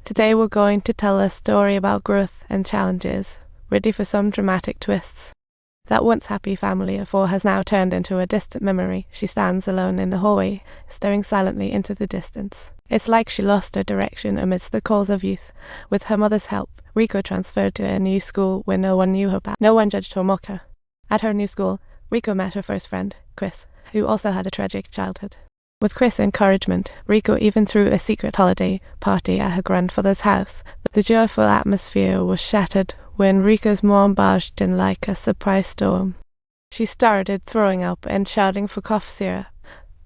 Today we're going to tell a story about growth and challenges, ready for some dramatic twists. That once happy family of four has now turned into a distant memory. She stands alone in the hallway, staring silently into the distance. It's like she lost her direction amidst the calls of youth. With her mother's help, Rico transferred to a new school where no one knew her back. No one judged or mocked her. At her new school, Rico met her first friend, Chris, who also had a tragic childhood. With Chris' encouragement, Rico even threw a secret holiday party at her grandfather's house. But the joyful atmosphere was shattered when Rico's mom barged in like a surprise storm. She started throwing up and shouting for cough syrup,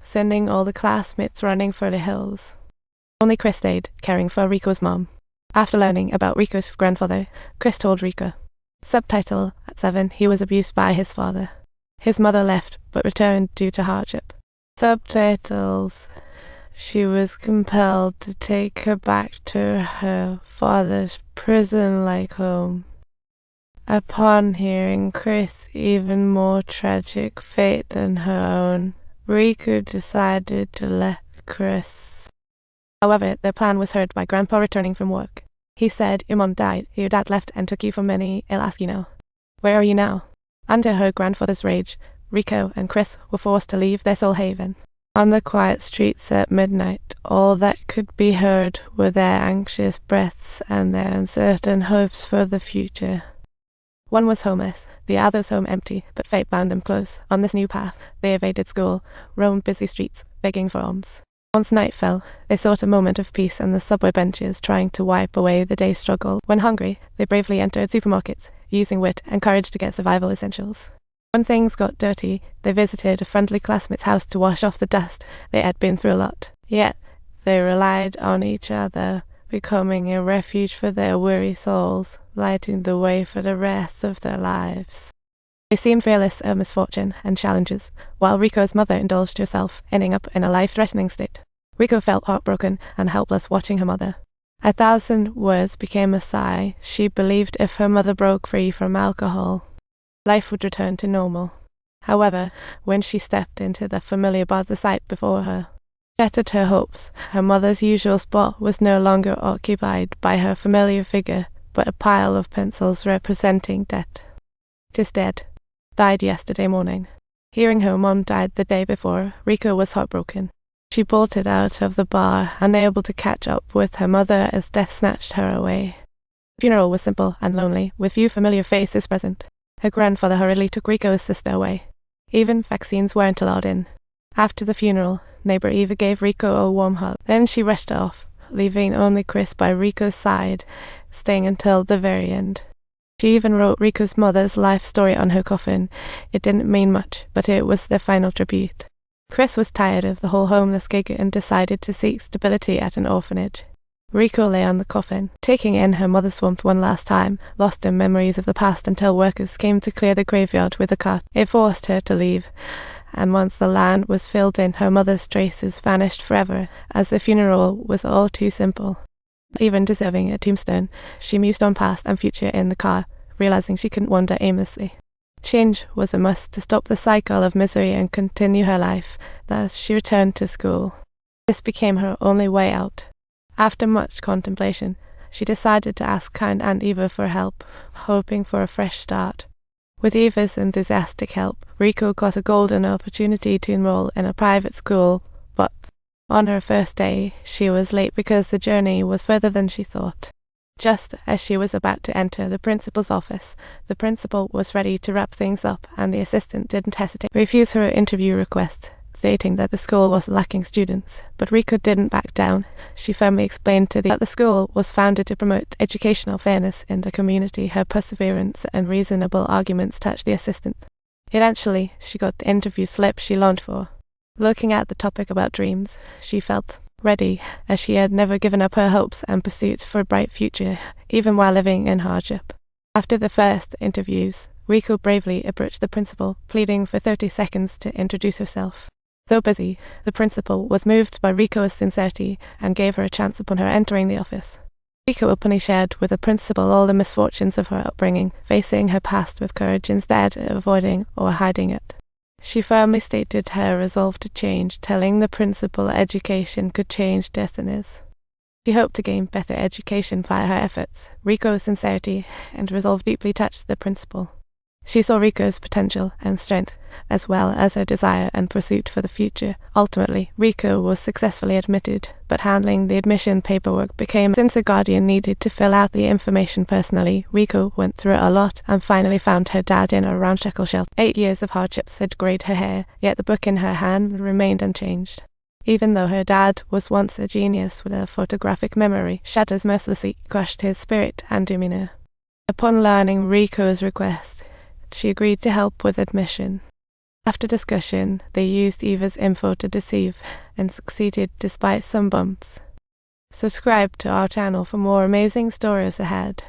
sending all the classmates running for the hills. Only Chris stayed, caring for Rico's mom. After learning about Rico's grandfather, Chris told Rico. Subtitle: at 7, he was abused by his father. His mother left, but returned due to hardship. Subtitles: she was compelled to take her back to her father's prison-like home. Upon hearing Chris' even more tragic fate than her own, Rico decided to let Chris. However, their plan was heard by Grandpa returning from work. He said, "Your mom died, your dad left and took you from many. I'll ask you now. Where are you now?" Under her grandfather's rage, Rico and Chris were forced to leave their soul haven. On the quiet streets at midnight, all that could be heard were their anxious breaths and their uncertain hopes for the future. One was homeless, the other's home empty, but fate bound them close. On this new path, they evaded school, roamed busy streets, begging for alms. Once night fell, they sought a moment of peace on the subway benches, trying to wipe away the day's struggle. When hungry, they bravely entered supermarkets, using wit and courage to get survival essentials. When things got dirty, they visited a friendly classmate's house to wash off the dust. They had been through a lot. Yet, they relied on each other, becoming a refuge for their weary souls, lighting the way for the rest of their lives. They seemed fearless of misfortune and challenges, while Rico's mother indulged herself, ending up in a life-threatening state. Rico felt heartbroken and helpless watching her mother. 1,000 words became a sigh. She believed if her mother broke free from alcohol, life would return to normal. However, when she stepped into the familiar bar, the sight before her shattered her hopes. Her mother's usual spot was no longer occupied by her familiar figure, but a pile of pencils representing debt. "'Tis dead. Died yesterday morning." Hearing her mom died the day before, Rico was heartbroken. She bolted out of the bar, unable to catch up with her mother as death snatched her away. The funeral was simple and lonely, with few familiar faces present. Her grandfather hurriedly took Rico's sister away. Even vaccines weren't allowed in. After the funeral, neighbor Eva gave Rico a warm hug. Then she rushed off, leaving only Chris by Rico's side, staying until the very end. She even wrote Rico's mother's life story on her coffin. It didn't mean much, but it was their final tribute. Chris was tired of the whole homeless gig and decided to seek stability at an orphanage. Rico lay on the coffin, taking in her mother's swamp one last time, lost in memories of the past until workers came to clear the graveyard with a cart. It forced her to leave, and once the land was filled in, her mother's traces vanished forever, as the funeral was all too simple. Even deserving a tombstone, she mused on past and future in the car, realizing she couldn't wander aimlessly. Change was a must to stop the cycle of misery and continue her life. Thus, she returned to school. This became her only way out. After much contemplation, she decided to ask kind Aunt Eva for help, hoping for a fresh start. With Eva's enthusiastic help, Rico got a golden opportunity to enroll in a private school, but on her first day, she was late because the journey was further than she thought. Just as she was about to enter the principal's office, the principal was ready to wrap things up, and the assistant didn't hesitate to refuse her interview request, stating that the school was lacking students. But Rico didn't back down. She firmly explained that the school was founded to promote educational fairness in the community. Her perseverance and reasonable arguments touched the assistant. Eventually, she got the interview slip she longed for. Looking at the topic about dreams, she felt ready, as she had never given up her hopes and pursuits for a bright future, even while living in hardship. After the first interviews, Rico bravely approached the principal, pleading for 30 seconds to introduce herself. Though busy, the principal was moved by Rico's sincerity and gave her a chance upon her entering the office. Rico openly shared with the principal all the misfortunes of her upbringing, facing her past with courage instead of avoiding or hiding it. She firmly stated her resolve to change, telling the principal education could change destinies. She hoped to gain better education via her efforts. Riko's sincerity and resolve deeply touched the principal. She saw Riko's potential and strength, as well as her desire and pursuit for the future. Ultimately, Riko was successfully admitted, but handling the admission paperwork became, since a guardian needed to fill out the information personally. Riko went through a lot and finally found her dad in a ramshackle shelter. 8 years of hardships had grayed her hair, yet the book in her hand remained unchanged. Even though her dad was once a genius with a photographic memory, shatters mercilessly crushed his spirit and demeanor. Upon learning Riko's request, she agreed to help with admission. After discussion, they used Eva's info to deceive, and succeeded despite some bumps. Subscribe to our channel for more amazing stories ahead.